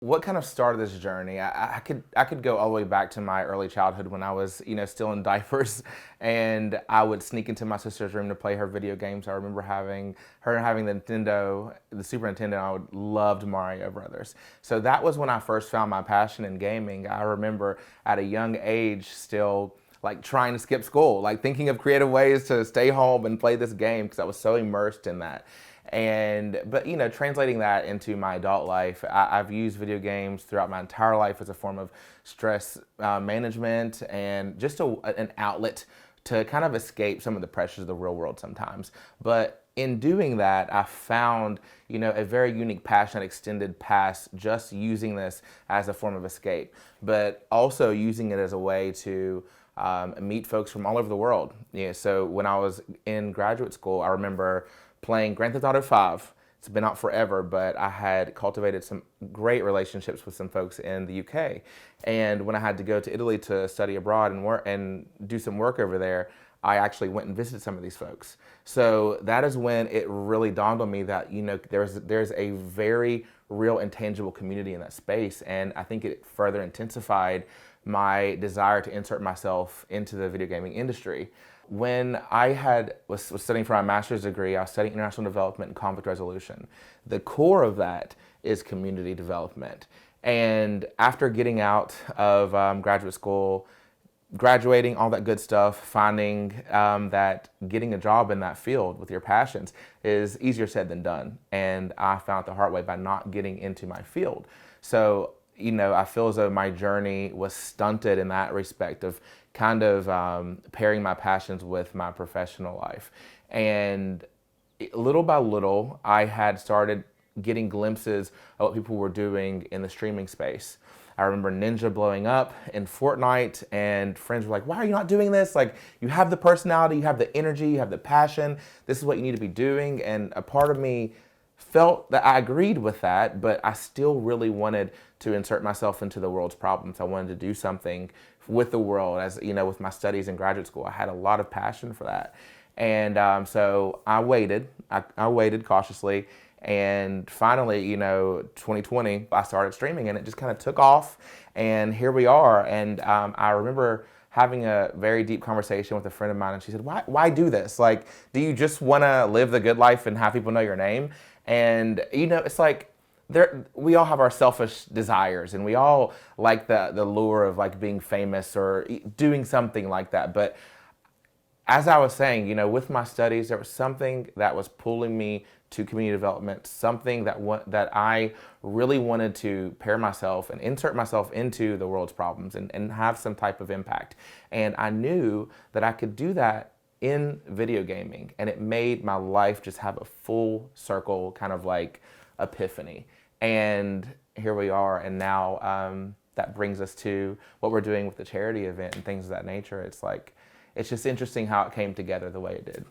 what kind of started this journey? I could go all the way back to my early childhood when I was, still in diapers, and I would sneak into my sister's room to play her video games. I remember having the Super Nintendo. I would loved Mario Brothers. So that was when I first found my passion in gaming. I remember at a young age still like trying to skip school, like thinking of creative ways to stay home and play this game because I was so immersed in that. But translating that into my adult life, I've used video games throughout my entire life as a form of stress management and just an outlet to kind of escape some of the pressures of the real world sometimes. But in doing that, I found, a very unique passion that extended past just using this as a form of escape, but also using it as a way to meet folks from all over the world. So when I was in graduate school, I remember playing Grand Theft Auto 5. It's been out forever, but I had cultivated some great relationships with some folks in the UK. And when I had to go to Italy to study abroad and work and do some work over there, I actually went and visited some of these folks. So that is when it really dawned on me that there's a very real intangible community in that space, and I think it further intensified my desire to insert myself into the video gaming industry. When was studying for my master's degree, I was studying international development and conflict resolution. The core of that is community development. And after getting out of graduate school, graduating, all that good stuff, finding that getting a job in that field with your passions is easier said than done. And I found it the hard way by not getting into my field. So I feel as though my journey was stunted in that respect of kind of pairing my passions with my professional life. And little by little, I had started getting glimpses of what people were doing in the streaming space. I remember Ninja blowing up in Fortnite, and friends were like, why are you not doing this? Like, you have the personality, you have the energy, you have the passion. This is what you need to be doing. And a part of me felt that I agreed with that, but I still really wanted to insert myself into the world's problems. I wanted to do something with the world. As with my studies in graduate school, I had a lot of passion for that. And so I waited. I waited cautiously. And finally, 2020, I started streaming, and it just kind of took off. And here we are. And I remember having a very deep conversation with a friend of mine, and she said, why do this? Like, do you just want to live the good life and have people know your name? And, it's like, we all have our selfish desires, and we all like the lure of like being famous or doing something like that. But as I was saying, with my studies, there was something that was pulling me to community development, something that I really wanted to pair myself and insert myself into the world's problems and have some type of impact. And I knew that I could do that in video gaming, and it made my life just have a full circle kind of like epiphany. And here we are, and now that brings us to what we're doing with the charity event and things of that nature. It's just interesting how it came together the way it did.